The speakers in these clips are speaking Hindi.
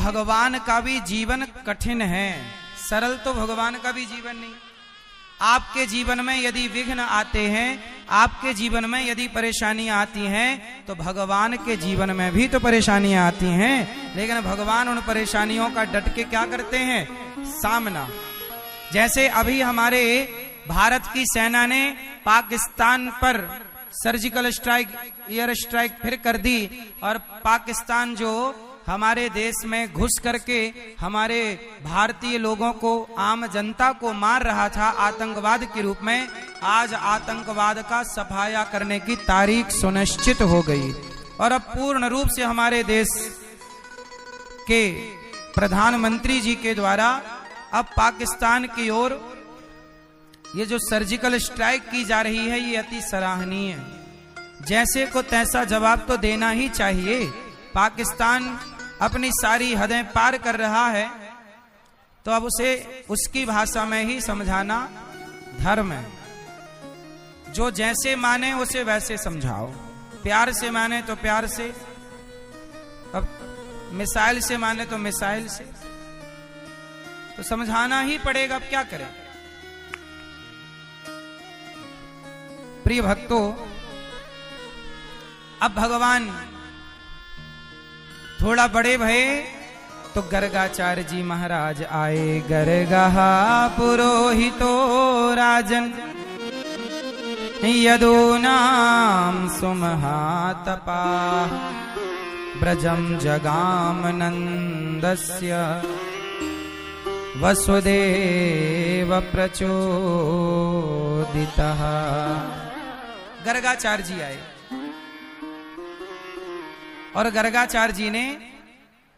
भगवान का भी जीवन कठिन है, सरल तो भगवान का भी जीवन नहीं। आपके जीवन में यदि विघ्न आते हैं, आपके जीवन में यदि परेशानियां आती हैं, तो भगवान के जीवन में भी तो परेशानियां आती हैं, लेकिन भगवान उन परेशानियों का डट के क्या करते हैं, सामना। जैसे अभी हमारे भारत की सेना ने पाकिस्तान पर सर्जिकल स्ट्राइक, एयर स्ट्राइक फिर कर दी, और पाकिस्तान जो हमारे देश में घुस करके हमारे भारतीय लोगों को, आम जनता को मार रहा था आतंकवाद के रूप में, आज आतंकवाद का सफाया करने की तारीख सुनिश्चित हो गई। और अब पूर्ण रूप से हमारे देश के प्रधानमंत्री जी के द्वारा अब पाकिस्तान की ओर ये जो सर्जिकल स्ट्राइक की जा रही है, ये अति सराहनीय है। जैसे को तैसा जवाब तो देना ही चाहिए। पाकिस्तान अपनी सारी हदें पार कर रहा है, तो अब उसे उसकी भाषा में ही समझाना धर्म है। जो जैसे माने उसे वैसे समझाओ, प्यार से माने तो प्यार से, अब मिसाइल से माने तो मिसाइल से, तो समझाना ही पड़ेगा। अब क्या करें। प्रिय भक्तों, अब भगवान थोड़ा बड़े भये तो गर्गाचार्य जी महाराज आए। गर्गा पुरोहितो राजन यदूनाम सुमहातपा ब्रजम जगाम नंदस्य वसुदेव प्रचोदितः। गर्गाचार्य जी आए और गर्गाचार्य जी ने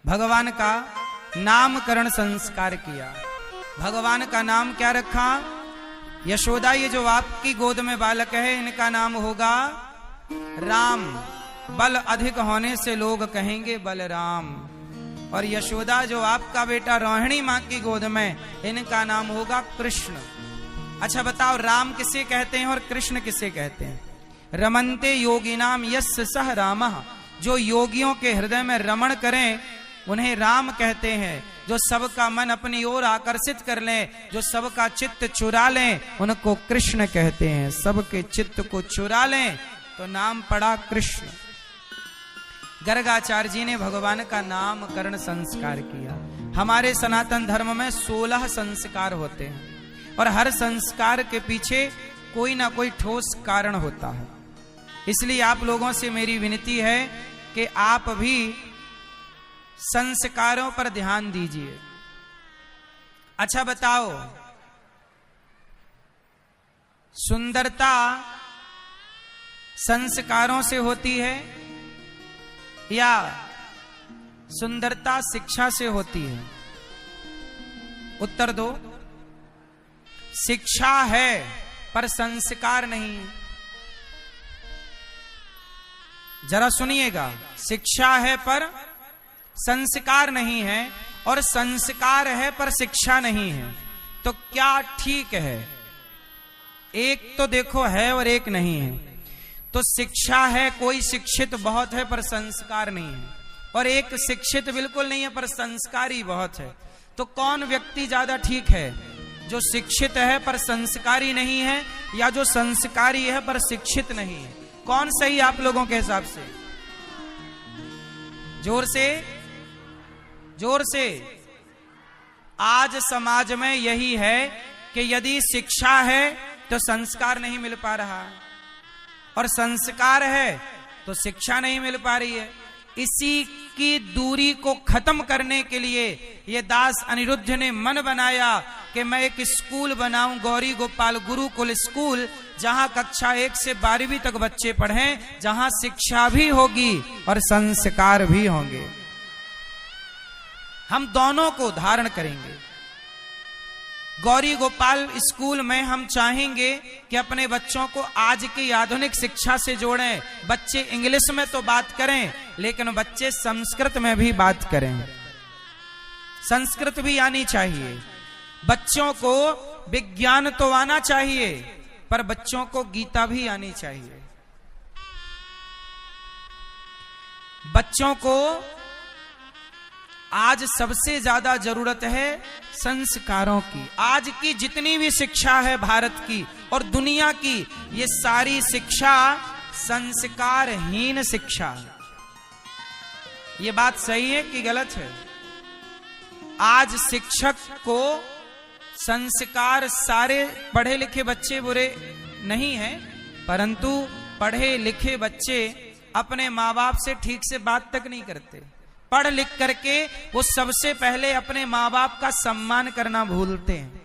भगवान का नामकरण संस्कार किया। भगवान का नाम क्या रखा? यशोदा, ये जो आपकी गोद में बालक है, इनका नाम होगा राम। बल अधिक होने से लोग कहेंगे बलराम। और यशोदा, जो आपका बेटा रोहिणी माँ की गोद में, इनका नाम होगा कृष्ण। अच्छा बताओ, राम किसे कहते हैं और कृष्ण किसे कहते हैं? रमन्ते योगिनाम यस्य सह रामः, जो योगियों के हृदय में रमण करें उन्हें राम कहते हैं। जो सबका मन अपनी ओर आकर्षित कर लें, जो सबका चित्त चुरा लें, उनको कृष्ण कहते हैं। सबके चित्त को चुरा लें तो नाम पड़ा कृष्ण। गर्गाचार्य जी ने भगवान का नामकरण संस्कार किया। हमारे सनातन धर्म में 16 संस्कार होते हैं और हर संस्कार के पीछे कोई ना कोई ठोस कारण होता है। इसलिए आप लोगों से मेरी विनती है कि आप भी संस्कारों पर ध्यान दीजिए। अच्छा बताओ, सुंदरता संस्कारों से होती है या सुंदरता शिक्षा से होती है? उत्तर दो। शिक्षा है पर संस्कार नहीं है। जरा सुनिएगा, शिक्षा है पर संस्कार नहीं है, और संस्कार है पर शिक्षा नहीं है, तो क्या ठीक है? एक तो देखो है और एक नहीं है। तो शिक्षा है, कोई शिक्षित बहुत है पर संस्कार नहीं है, और एक शिक्षित बिल्कुल नहीं है पर संस्कारी बहुत है। तो कौन व्यक्ति ज्यादा ठीक है? जो शिक्षित है पर संस्कारी नहीं है, या जो संस्कारी है पर शिक्षित नहीं है? कौन सही आप लोगों के हिसाब से? जोर से, जोर से। आज समाज में यही है कि यदि शिक्षा है तो संस्कार नहीं मिल पा रहा, और संस्कार है तो शिक्षा नहीं मिल पा रही है। इसी की दूरी को खत्म करने के लिए ये दास अनिरुद्ध ने मन बनाया कि मैं एक स्कूल बनाऊं, गौरी गोपाल गुरुकुल स्कूल, जहां कक्षा 1 से 12वीं तक बच्चे पढ़ें, जहां शिक्षा भी होगी और संस्कार भी होंगे। हम दोनों को धारण करेंगे। गौरी गोपाल स्कूल में हम चाहेंगे कि अपने बच्चों को आज की आधुनिक शिक्षा से जोड़ें। बच्चे इंग्लिश में तो बात करें, लेकिन बच्चे संस्कृत में भी बात करें। संस्कृत भी आनी चाहिए। बच्चों को विज्ञान तो आना चाहिए, पर बच्चों को गीता भी आनी चाहिए। बच्चों को आज सबसे ज्यादा जरूरत है संस्कारों की। आज की जितनी भी शिक्षा है भारत की और दुनिया की, ये सारी शिक्षा संस्कारहीन शिक्षा है। ये बात सही है कि गलत है? आज शिक्षक को संस्कार, सारे पढ़े लिखे बच्चे बुरे नहीं हैं, परंतु पढ़े लिखे बच्चे अपने माँ बाप से ठीक से बात तक नहीं करते। पढ़ लिख करके वो सबसे पहले अपने माँ बाप का सम्मान करना भूलते हैं।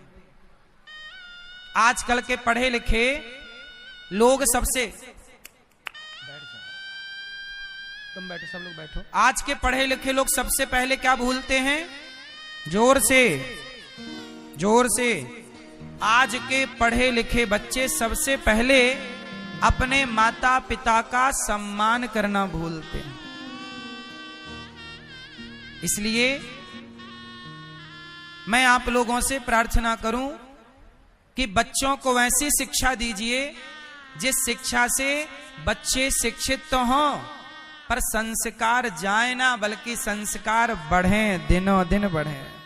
आजकल के पढ़े लिखे लोग सबसे, तुम बैठो, सब लोग बैठो। आज के पढ़े लिखे लोग सबसे पहले क्या भूलते हैं? जोर से, जोर से। आज के पढ़े लिखे बच्चे सबसे पहले अपने माता पिता का सम्मान करना भूलते हैं। इसलिए मैं आप लोगों से प्रार्थना करूं कि बच्चों को वैसी शिक्षा दीजिए जिस शिक्षा से बच्चे शिक्षित तो हों, पर संस्कार जाए ना, बल्कि संस्कार बढ़ें, दिनों दिन बढ़ें।